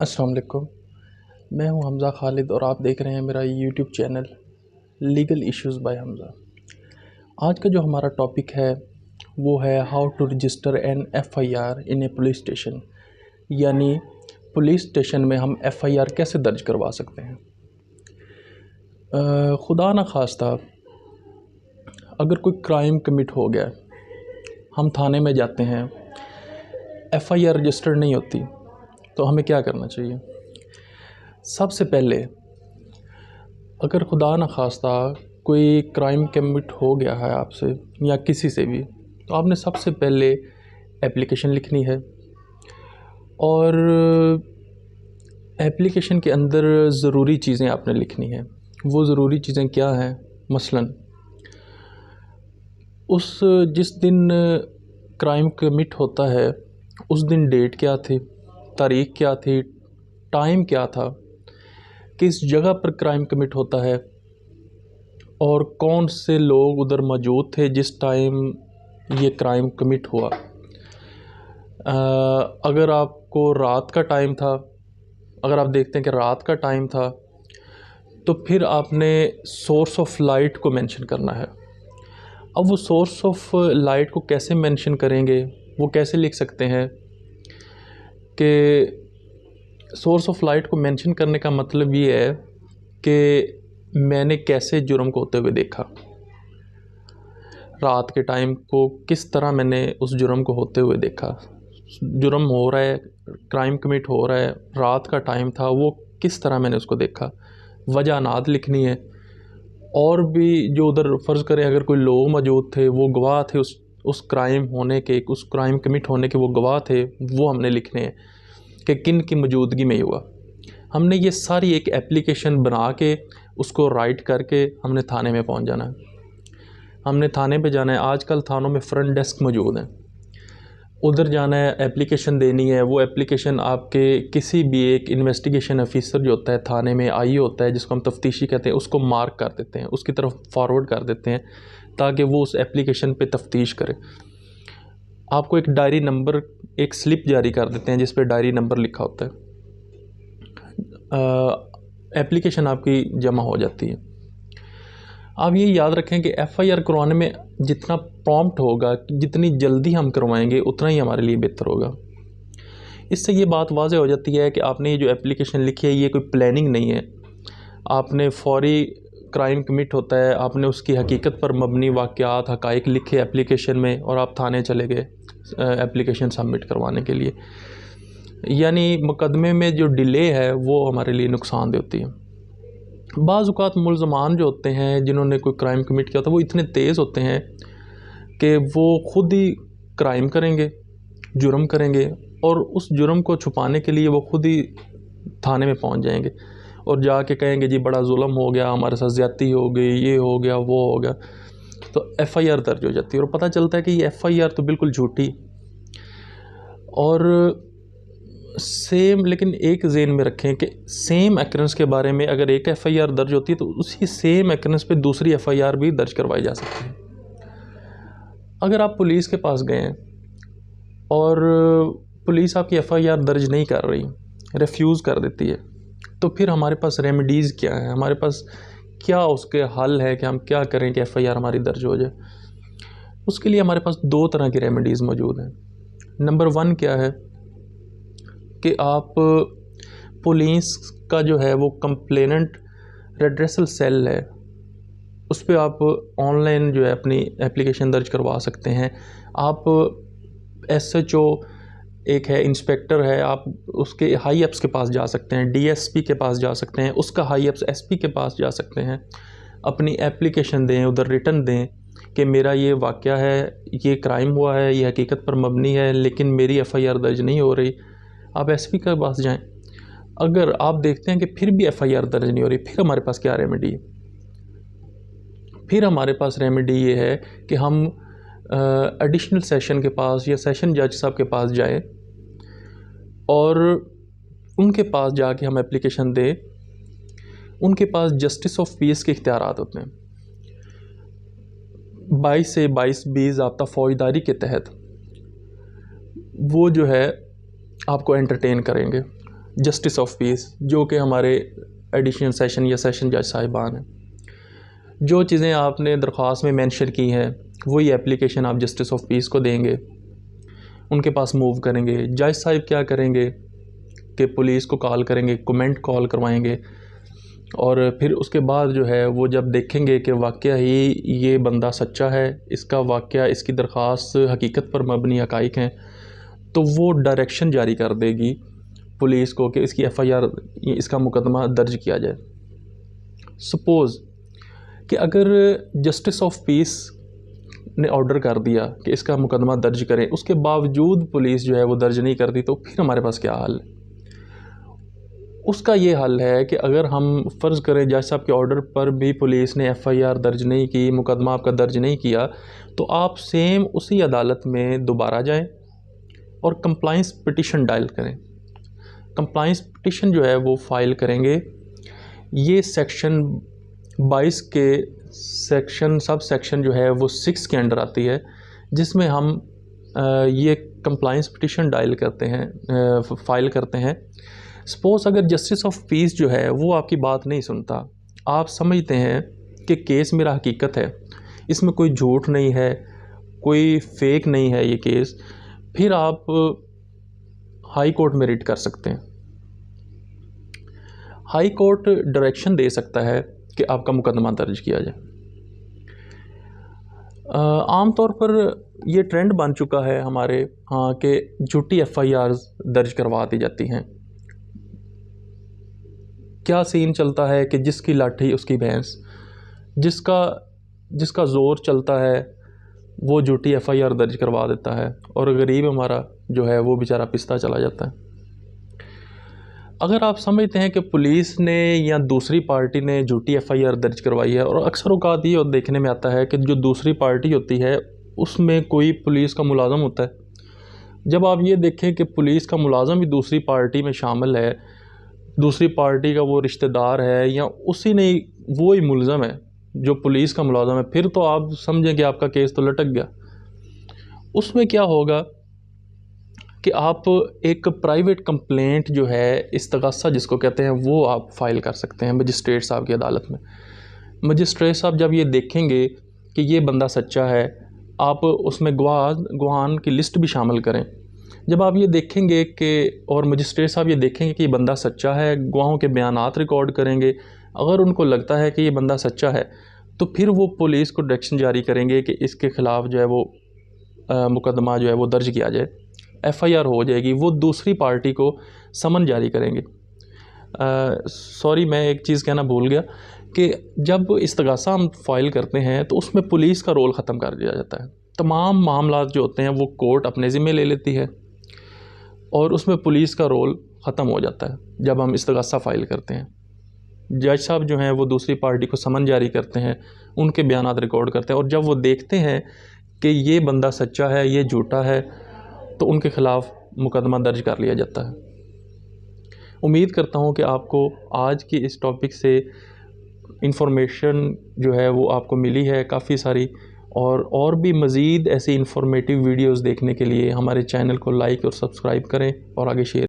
अस्सलाम वालेकुम। मैं हूं हमज़ा खालिद और आप देख रहे हैं मेरा YouTube channel legal issues by Hamza. आज का जो हमारा टॉपिक है वो है how to register an FIR in a police station, यानी पुलिस स्टेशन में हम एफआईआर कैसे दर्ज करवा सकते हैं। खुदा न खास्ता अगर कोई क्राइम कमिट हो गया, हम थाने में जाते हैं, एफआईआर रजिस्टर्ड नहीं होती, तो हमें क्या करना चाहिए। सबसे पहले अगर खुदा न खास्ता कोई क्राइम कमिट हो गया है आपसे या किसी से भी, तो आपने सबसे पहले एप्लीकेशन लिखनी है और एप्लीकेशन के अंदर ज़रूरी चीज़ें आपने लिखनी है। वो ज़रूरी चीज़ें क्या हैं? मसलन जिस दिन क्राइम कमिट होता है उस दिन डेट क्या थी, तारीख़ क्या थी, टाइम क्या था, किस जगह पर क्राइम कमिट होता है और कौन से लोग उधर मौजूद थे जिस टाइम ये क्राइम कमिट हुआ। अगर आपको रात का टाइम था, अगर आप देखते हैं कि रात का टाइम था, तो फिर आपने सोर्स ऑफ लाइट को मेंशन करना है। अब वो सोर्स ऑफ लाइट को कैसे मेंशन करेंगे, वो कैसे लिख सकते हैं कि सोर्स ऑफ लाइट को मेंशन करने का मतलब ये है कि मैंने कैसे जुर्म को होते हुए देखा, रात के टाइम को किस तरह मैंने उस जुर्म को होते हुए देखा। जुर्म हो रहा है, क्राइम कमिट हो रहा है, रात का टाइम था, वो किस तरह मैंने उसको देखा, वजह लिखनी है। और भी जो उधर फ़र्ज़ करें अगर कोई लोग मौजूद थे, वो गवाह थे, उस क्राइम होने के, उस क्राइम कमिट होने के वो गवाह थे, वो हमने लिखने हैं कि किन की मौजूदगी में हुआ। हमने ये सारी एक एप्लीकेशन बना के उसको राइट करके हमने थाने में पहुंच जाना है। हमने थाने पे जाना है। आजकल थानों में फ्रंट डेस्क मौजूद हैं, उधर जाना है, एप्लीकेशन देनी है। वो एप्लीकेशन आपके किसी भी एक इन्वेस्टिगेशन ऑफिसर जो होता है थाने में, आई होता है, जिसको हम तफ्तीशी कहते हैं, उसको मार्क कर देते हैं, उसकी तरफ फॉरवर्ड कर देते हैं ताकि वो उस एप्लीकेशन पे तफ्तीश करे। आपको एक डायरी नंबर, एक स्लिप जारी कर देते हैं जिस पे डायरी नंबर लिखा होता है। एप्लीकेशन आपकी जमा हो जाती है। आप ये याद रखें कि एफआईआर करवाने में जितना प्रॉम्प्ट होगा, जितनी जल्दी हम करवाएंगे उतना ही हमारे लिए बेहतर होगा। इससे ये बात वाज़ेह हो जाती है कि आपने ये जो एप्लीकेशन लिखी है ये कोई प्लानिंग नहीं है। आपने फौरी क्राइम कमिट होता है, आपने उसकी हकीकत पर मबनी वाक़यात, हक़ाइक़ लिखे एप्लीकेशन में और आप थाने चले गए एप्लीकेशन सबमिट करवाने के लिए। यानी मुकदमे में जो डिले है वो हमारे लिए नुकसानदेह होती है। बाज़ औक़ात मुल्ज़मान जो होते हैं, जिन्होंने कोई क्राइम कमिट किया होता है, वो इतने तेज़ होते हैं कि वो ख़ुद ही क्राइम करेंगे, जुर्म करेंगे और उस जुर्म को छुपाने के लिए वो ख़ुद ही थाने में पहुंच जाएंगे और जाके कहेंगे जी बड़ा जुल्म हो गया, हमारे साथ ज़्यादती हो गई, ये हो गया, वो हो गया। तो एफ़आईआर दर्ज हो जाती है और पता चलता है कि ये एफ़आईआर तो बिल्कुल झूठी। और सेम, लेकिन एक ज़हन में रखें कि सेम एक्रेंस के बारे में अगर एक एफ़आईआर दर्ज होती है तो उसी सेम एक्रेंस पे दूसरी एफ़आईआर भी दर्ज करवाई जा सकती है। अगर आप पुलिस के पास गए और पुलिस आपकी एफ़आईआर दर्ज नहीं कर रही, रिफ्यूज़ कर देती है, तो फिर हमारे पास रेमेडीज़ क्या है, हमारे पास क्या उसके हल है कि हम क्या करें कि एफ़आईआर हमारी दर्ज हो जाए। उसके लिए हमारे पास दो तरह की रेमेडीज़ मौजूद हैं। नंबर 1 क्या है कि आप पुलिस का जो है वो कंप्लेनेंट रेड्रेसल सेल है, उस पर आप ऑनलाइन जो है अपनी एप्लीकेशन दर्ज करवा सकते हैं। आप एसएचओ एक है, इंस्पेक्टर है, आप उसके हाई अप्स के पास जा सकते हैं, डीएसपी के पास जा सकते हैं, उसका हाई अप्स एसपी के पास जा सकते हैं। अपनी एप्लीकेशन दें, उधर रिटन दें कि मेरा ये वाक़या है, ये क्राइम हुआ है, ये हकीकत पर मबनी है, लेकिन मेरी एफ़आईआर दर्ज नहीं हो रही। आप एसपी के पास जाएं। अगर आप देखते हैं कि फिर भी एफ़आईआर दर्ज नहीं हो रही, फिर हमारे पास क्या रेमेडी है? फिर हमारे पास रेमेडी ये है कि हम एडिशनल सेशन के पास या सेशन जज साहब के पास जाएं और उनके पास जाके हम एप्लीकेशन दें। उनके पास जस्टिस ऑफ पीस के इख्तियारात होते हैं। 22 से 22B ज़ाब्ता फ़ौजदारी के तहत वो जो है आपको एंटरटेन करेंगे। जस्टिस ऑफ पीस, जो कि हमारे एडिशनल सेशन या सेशन जज साहिबान हैं। जो चीज़ें आपने दरख्वास्त में मेंशन की हैं वही एप्लीकेशन आप जस्टिस ऑफ पीस को देंगे, उनके पास मूव करेंगे। जज साहिब क्या करेंगे कि पुलिस को कॉल करेंगे, कमेंट कॉल करवाएंगे, और फिर उसके बाद जो है वो जब देखेंगे कि वाक़या ही ये बंदा सच्चा है, इसका वाक़या, इसकी दरख्वास्त हकीकत पर मबनी हक़ाइक़ हैं, तो वो डायरेक्शन जारी कर देगी पुलिस को कि इसकी FIR, इसका मुकदमा दर्ज किया जाए। सपोज़ कि अगर जस्टिस ऑफ पीस ने ऑर्डर कर दिया कि इसका मुकदमा दर्ज करें, उसके बावजूद पुलिस जो है वो दर्ज नहीं करती, तो फिर हमारे पास क्या हल है? उसका ये हल है कि अगर हम फ़र्ज़ करें जज साहब के ऑर्डर पर भी पुलिस ने FIR दर्ज नहीं की, मुकदमा आपका दर्ज नहीं किया, तो आप सेम उसी अदालत में दोबारा जाएं और कंप्लाइंस पिटिशन डायल करें। कंप्लाइंस पिटिशन जो है वो फ़ाइल करेंगे। ये सेक्शन 22 के सब सेक्शन जो है वो 6 के अंडर आती है, जिसमें हम ये कंप्लाइंस पिटिशन डायल करते हैं, फ़ाइल करते हैं। सपोज़ अगर जस्टिस ऑफ पीस जो है वो आपकी बात नहीं सुनता, आप समझते हैं कि केस मेरा हकीकत है, इसमें कोई झूठ नहीं है, कोई फेक नहीं है ये केस, फिर आप हाई कोर्ट में रिट कर सकते हैं। हाई कोर्ट डायरेक्शन दे सकता है कि आपका मुकदमा दर्ज किया जाए। आम तौर पर ये ट्रेंड बन चुका है हमारे हाँ कि झूठी FIRs दर्ज करवा दी जाती हैं। क्या सीन चलता है कि जिसकी लाठी उसकी भैंस, जिसका ज़ोर चलता है वो झूठी FIR दर्ज करवा देता है, और गरीब हमारा जो है वो बेचारा पिसता चला जाता है। अगर आप समझते हैं कि पुलिस ने या दूसरी पार्टी ने झूठी FIR दर्ज करवाई है, और अक्सर औक़ात ये देखने में आता है कि जो दूसरी पार्टी होती है उसमें कोई पुलिस का मुलाज़म होता है, जब आप ये देखें कि पुलिस का मुलाज़म भी दूसरी पार्टी में शामिल है, दूसरी पार्टी का वो रिश्तेदार है, या उसी ने वो ही मुलज़म है जो पुलिस का मुलाज़म है, फिर तो आप समझें कि आपका केस तो लटक गया। उसमें क्या होगा कि आप एक प्राइवेट कंप्लेंट जो है, इस्तग़ासा जिसको कहते हैं, वो आप फ़ाइल कर सकते हैं मजिस्ट्रेट साहब की अदालत में। मजिस्ट्रेट साहब जब ये देखेंगे कि ये बंदा सच्चा है, आप उसमें गवाहान की लिस्ट भी शामिल करें। जब आप ये देखेंगे कि, और मजिस्ट्रेट साहब ये देखेंगे कि ये बंदा सच्चा है, गवाहों के बयानात रिकॉर्ड करेंगे, अगर उनको लगता है कि ये बंदा सच्चा है, तो फिर वो पुलिस को डायरेक्शन जारी करेंगे कि इसके ख़िलाफ़ जो है वो मुकदमा जो है वो दर्ज किया जाए, FIR हो जाएगी। वो दूसरी पार्टी को समन जारी करेंगे। सॉरी, मैं एक चीज़ कहना भूल गया कि जब इस्तग़ासा हम फ़ाइल करते हैं तो उसमें पुलिस का रोल ख़त्म कर दिया जाता है। तमाम मामलात जो होते हैं वो कोर्ट अपने ज़िम्मे ले लेती है, और उसमें पुलिस का रोल ख़त्म हो जाता है जब हम इस्तग़ासा फ़ाइल करते हैं। जज साहब जो हैं वो दूसरी पार्टी को समन जारी करते हैं, उनके बयानात रिकॉर्ड करते हैं, और जब वो देखते हैं कि ये बंदा सच्चा है, ये झूठा है, तो उनके ख़िलाफ़ मुकदमा दर्ज कर लिया जाता है। उम्मीद करता हूँ कि आपको आज की इस टॉपिक से इंफॉर्मेशन जो है वो आपको मिली है काफ़ी सारी, और भी मज़ीद ऐसी इंफॉर्मेटिव वीडियोस देखने के लिए हमारे चैनल को लाइक और सब्सक्राइब करें और आगे शेयर